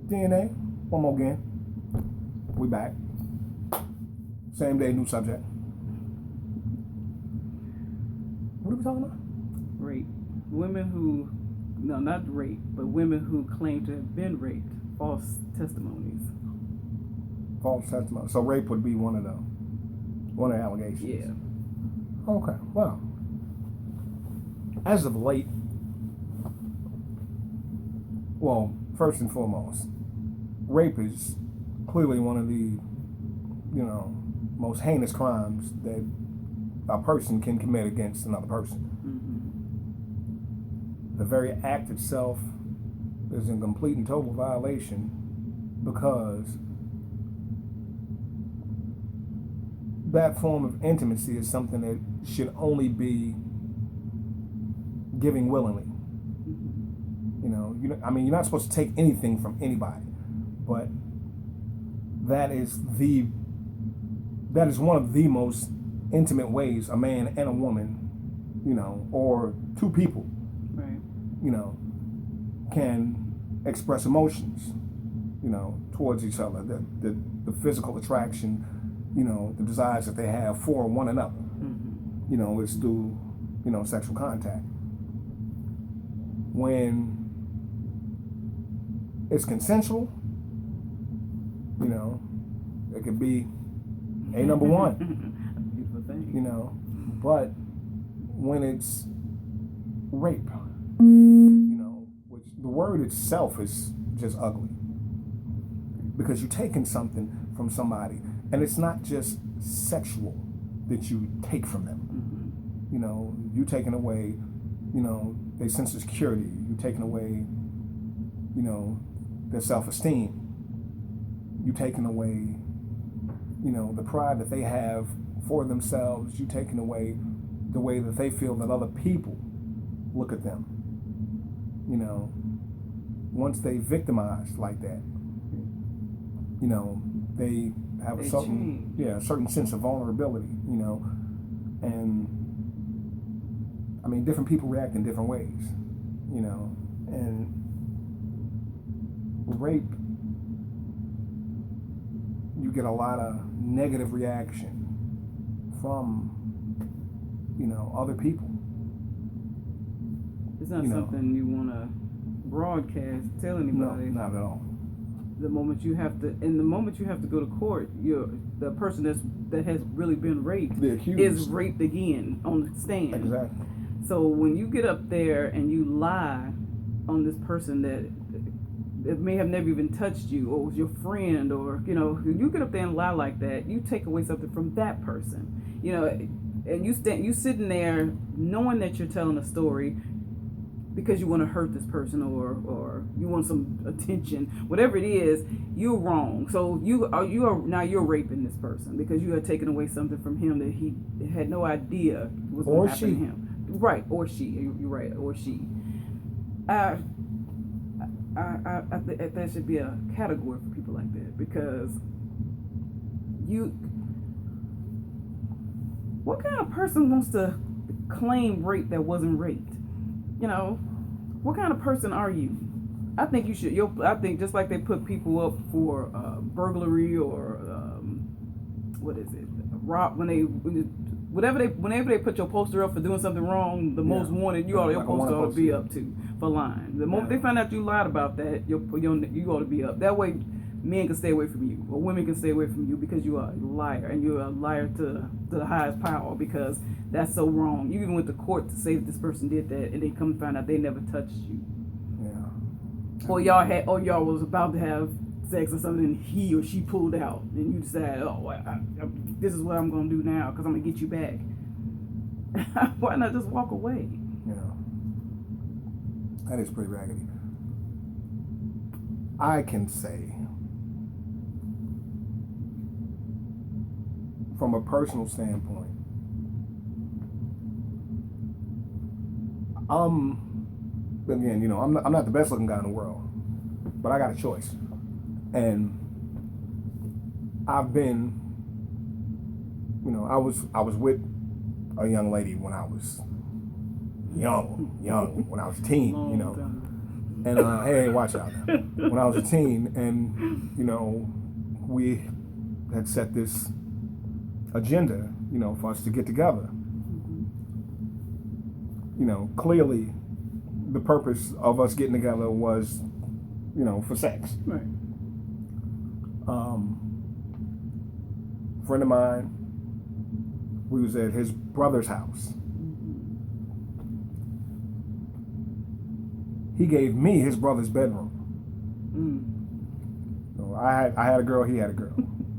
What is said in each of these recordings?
DNA, one more again. We back. Same day, new subject. What are we talking about? Rape. Women who, no, not rape, but women who claim to have been raped. False testimonies. False testimony. So rape would be one of the allegations. Yeah. Okay. Well, as of late, well, first and foremost, rape is clearly one of the, most heinous crimes that a person can commit against another person. Mm-hmm. The very act itself is in complete and total violation because that form of intimacy is something that should only be giving willingly. You're not supposed to take anything from anybody, but that is one of the most intimate ways a man and a woman, or two people, right, can express emotions, towards each other. The physical attraction, the desires that they have for one another, mm-hmm. Is through, sexual contact. When it's consensual, it could be a number one, Beautiful thing. But when it's rape, which the word itself is just ugly, because you're taking something from somebody, and it's not just sexual that you take from them. Mm-hmm. You taking away, their sense of security. You taking away, their self-esteem. You taking away, the pride that they have for themselves. You taking away the way that they feel that other people look at them. Once they victimized like that, they have a certain sense of vulnerability, and different people react in different ways, and rape, you get a lot of negative reaction from, other people. It's not something you want to broadcast, tell anybody. No, not at all. The moment you have to go to court, the person that has really been raped is raped again on the stand. Exactly. So when you get up there and you lie on this person that may have never even touched you, or was your friend, or you get up there and lie like that, you take away something from that person, and you sitting there knowing that you're telling a story because you want to hurt this person, or you want some attention, whatever it is, you're wrong. So you're raping this person because you are taking away something from him that he had no idea was going to happen to him. Right, or she. You're right, or she. I think that should be a category for people like that, because what kind of person wants to claim rape that wasn't raped? What kind of person are you? I think you should. I think just like they put people up for burglary or what is it? Whenever they put your poster up for doing something wrong, the most wanted, your poster ought to be up to for lying. The moment they find out you lied about that, you ought to be up. That way, men can stay away from you, or women can stay away from you, because you are a liar, and you're a liar to the highest power, because that's so wrong. You even went to court to say that this person did that, and they come and find out they never touched you. Yeah. Or y'all was about to have sex or something, and he or she pulled out, and you decided, this is what I'm gonna do now because I'm gonna get you back. Why not just walk away? That is pretty raggedy. I can say, from a personal standpoint, I'm not the best looking guy in the world, but I got a choice, and I've been, I was with a young lady when I was young, when I was a teen, And hey, watch out now. When I was a teen, and we had set this agenda, for us to get together. Clearly, the purpose of us getting together was, for sex. Right. Friend of mine, we was at his brother's house. He gave me his brother's bedroom. I had a girl, he had a girl.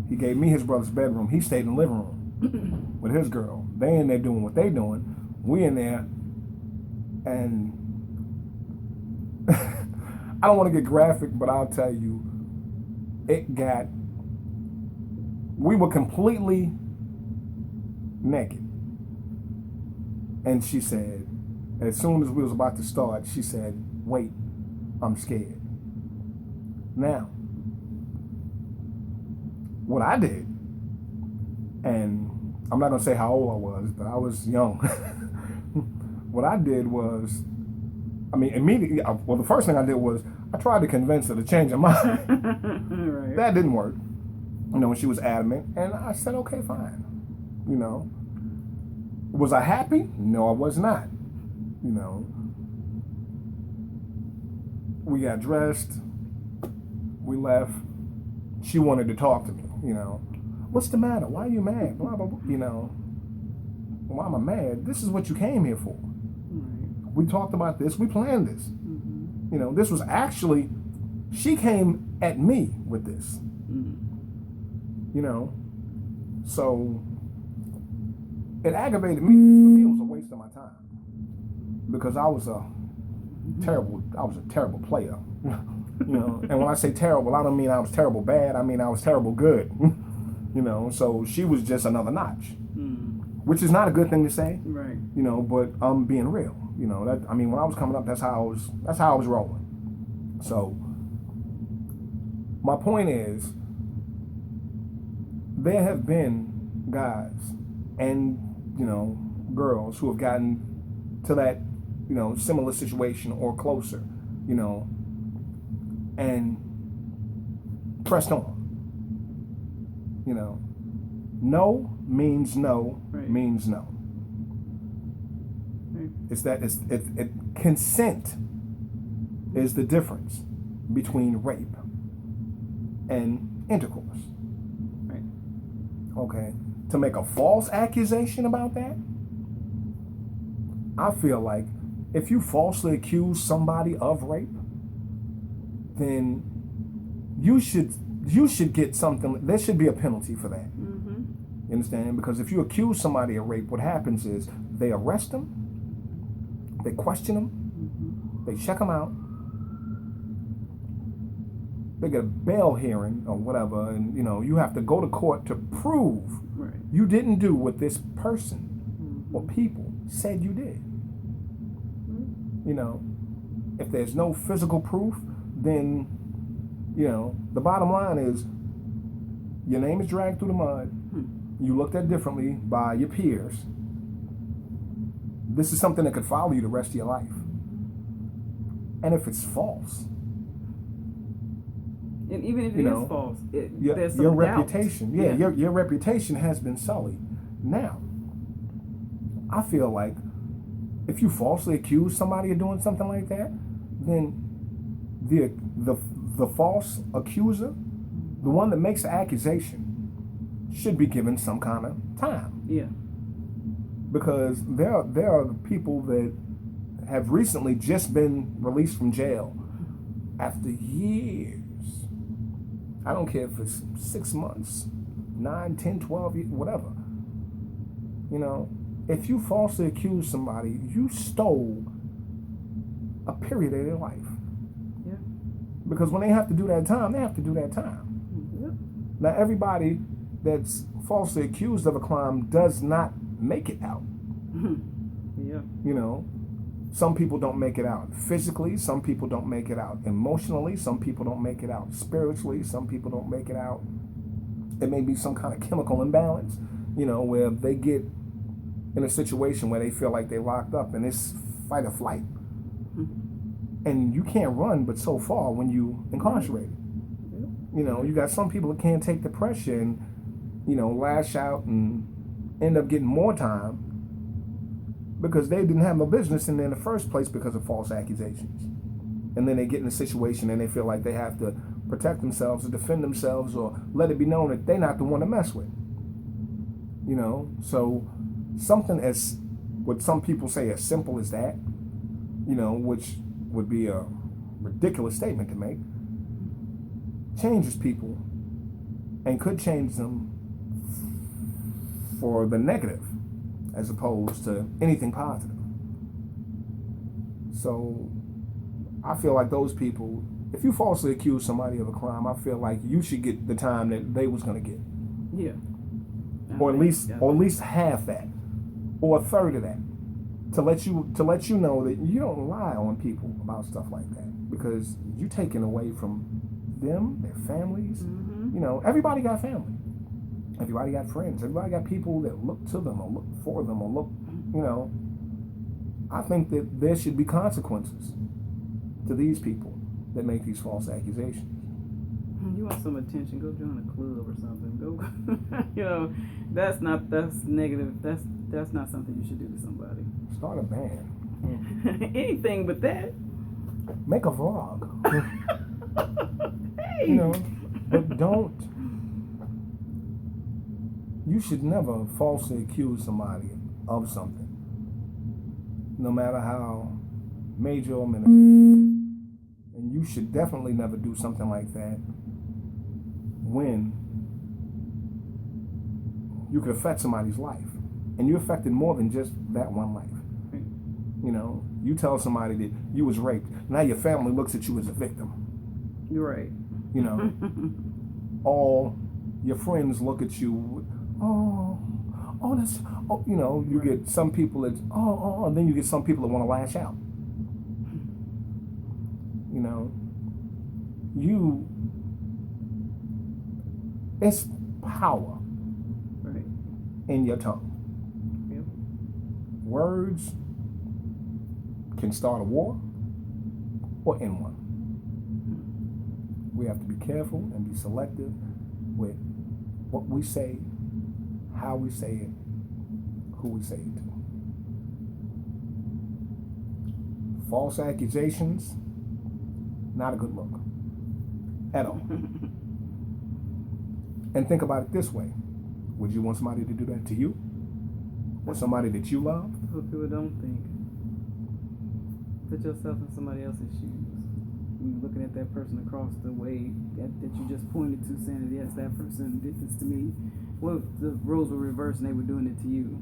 He gave me his brother's bedroom. He stayed in the living room with his girl. They in there doing what they doing. We in there, and I don't want to get graphic, but I'll tell you, we were completely naked. And she said, as soon as we was about to start, she said, "Wait, I'm scared." Now, what I did, and I'm not going to say how old I was, but I was young. What I did was, immediately, the first thing I did was I tried to convince her to change her mind. Right. That didn't work. And she was adamant, and I said, okay, fine. Was I happy? No, I was not. We got dressed, we left. She wanted to talk to me, What's the matter? Why are you mad? Blah, blah, blah, Why am I mad? This is what you came here for. Right. We talked about this, we planned this. Mm-hmm. This was actually, she came at me with this. So it aggravated me, because for me it was a waste of my time. Because I was a terrible player. And when I say terrible, I don't mean I was terrible bad, I mean I was terrible good. So she was just another notch. Which is not a good thing to say. Right. But I'm being real. When I was coming up, that's how I was rolling. So my point is, there have been guys and girls who have gotten to that similar situation or closer, and pressed on. No means no. Right. Means no. Right. Consent is the difference between rape and intercourse. Right. Okay. To make a false accusation about that, I feel like if you falsely accuse somebody of rape, then you should get something. There should be a penalty for that. Mm-hmm. You understand? Because if you accuse somebody of rape, what happens is they arrest them, they question them, they check them out, they get a bail hearing or whatever, and you have to go to court to prove you didn't do what this person or people said you did. If there's no physical proof, then the bottom line is your name is dragged through the mud. You looked at differently by your peers. This is something that could follow you the rest of your life. And if it's false, and even if it is false, there's some your doubt. reputation, your reputation has been sullied. Now, I feel like if you falsely accuse somebody of doing something like that, then the false accuser, the one that makes the accusation, should be given some kind of time. Yeah. Because there are people that have recently just been released from jail after years. I don't care if it's 6 months, 9, 10, 12 years, whatever. If you falsely accuse somebody, you stole a period of their life. Yeah. Because when they have to do that time, they have to do that time. Yep. Now, everybody that's falsely accused of a crime does not make it out. Yeah. Some people don't make it out physically, some people don't make it out emotionally, some people don't make it out spiritually, some people don't make it out. It may be some kind of chemical imbalance, where they get in a situation where they feel like they're locked up and it's fight or flight. And you can't run but so far when you incarcerated. Yep. You know, you got some people that can't take the pressure and, you know, lash out and end up getting more time because they didn't have no business in there in the first place because of false accusations. And then they get in a situation and they feel like they have to protect themselves or defend themselves or let it be known that they're not the one to mess with. You know, so something as what some people say as simple as that, you know, which would be a ridiculous statement to make, changes people and could change them for the negative as opposed to anything positive. So I feel like those people, if you falsely accuse somebody of a crime, I feel like you should get the time that they was going to get. Yeah. Or at least half that, or a third of that, to let you know that you don't lie on people about stuff like that, because you taking away from them, their families. Mm-hmm. You know, everybody got family, everybody got friends, everybody got people that look to them or look for them or look. You know, I think that there should be consequences to these people that make these false accusations. You want some attention? Go join a club or something. Go, you know, that's negative. That's not something you should do to somebody. Start a band. Anything but that. Make a vlog. Hey. You know, but don't. You should never falsely accuse somebody of something, no matter how major or minor. And you should definitely never do something like that when you could affect somebody's life. And you affected more than just that one life. You know, you tell somebody that you was raped. Now your family looks at you as a victim. You're right. You know, all your friends look at you, that's, you know, you get some people that, and then you get some people that want to lash out. You know, it's power in your tongue. Yep. Words can start a war or end one. We have to be careful and be selective with what we say, how we say it, who we say it to. False accusations, not a good look at all. And think about it this way. Would you want somebody to do that to you? Or somebody that you love? What people don't think. Put yourself in somebody else's shoes. You're looking at that person across the way that you just pointed to, saying, yes, that person did this to me. What if the roles were reversed and they were doing it to you?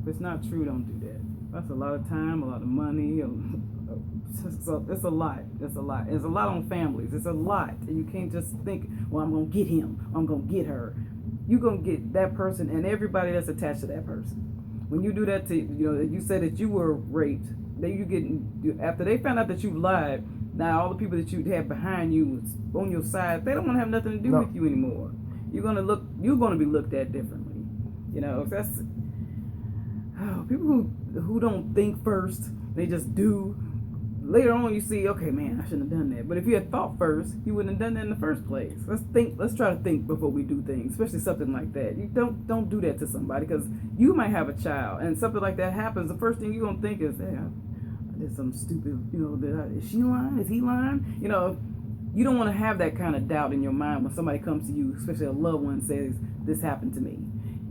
If it's not true, don't do that. That's a lot of time, a lot of money. It's a lot. It's a lot. It's a lot on families. It's a lot. And you can't just think, well, I'm going to get him. I'm going to get her. You're going to get that person and everybody that's attached to that person. When you do that to, you know, you said that you were raped, after they found out that you lied, now all the people that you had behind you on your side, they don't want to have nothing to do with you anymore. You're going to be looked at differently. You know, if that's people who don't think first, they just do. Later on, you see, okay, man, I shouldn't have done that. But if you had thought first, you wouldn't have done that in the first place. Let's try to think before we do things, especially something like that. You don't do that to somebody, because you might have a child, and something like that happens. The first thing you're gonna think is, hey, I did something stupid. You know, is she lying? Is he lying? You know, you don't want to have that kind of doubt in your mind when somebody comes to you, especially a loved one, says, this happened to me.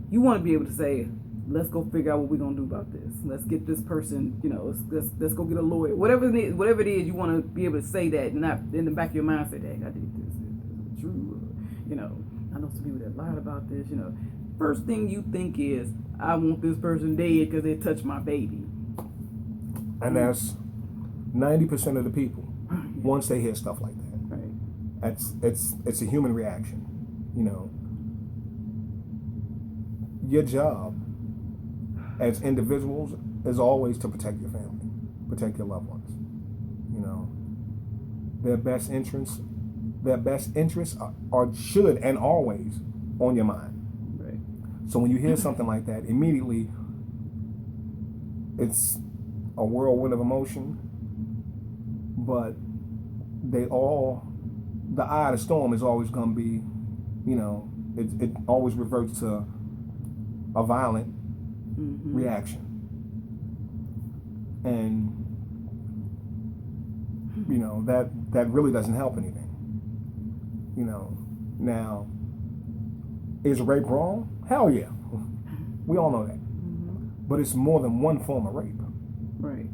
You want to be able to say, let's go figure out what we're gonna do about this. Let's get this person, you know, let's go get a lawyer. Whatever it is, you want to be able to say that, and not in the back of your mind say, "Dang, I did this. Is it true?" You know, I know some people that lied about this. You know, first thing you think is, I want this person dead because they touched my baby. And that's 90% of the people once they hear stuff like that. Right. It's a human reaction. You know, your job as individuals is always to protect your family, protect your loved ones. You know, their best interests are should and always on your mind. Right. So when you hear something like that, immediately it's a whirlwind of emotion, but the eye of the storm is always going to be, it always reverts to a violent reaction. And, that really doesn't help anything. Now, is rape wrong? Hell yeah. We all know that. But it's more than one form of rape. Right.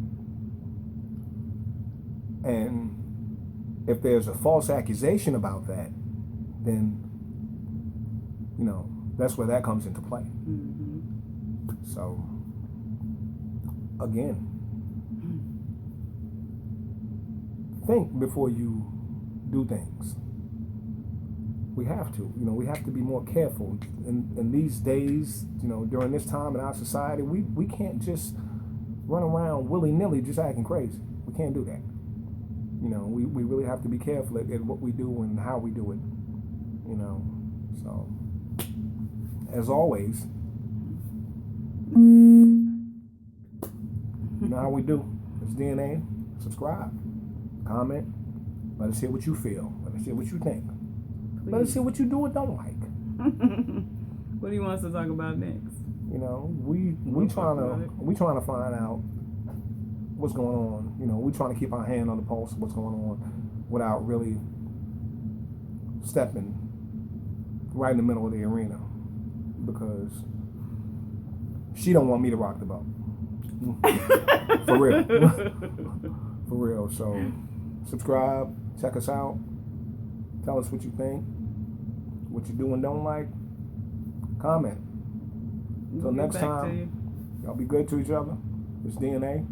And if there's a false accusation about that, then, that's where that comes into play. So, again, think before you do things. We have to, we have to be more careful. In these days, during this time in our society, we can't just run around willy-nilly just acting crazy. We can't do that. We really have to be careful at what we do and how we do it. So, as always, you know how we do. It's DNA. Subscribe, comment. Let us hear what you feel. Let us hear what you think. Please. Let us hear what you do or don't like. What do you want us to talk about next? We trying to find out what's going on. We trying to keep our hand on the pulse of what's going on without really stepping right in the middle of the arena, because she don't want me to rock the boat. For real. For real. So subscribe, check us out, tell us what you think, what you do and don't like, comment. Until next time, y'all be good to each other. It's DNA.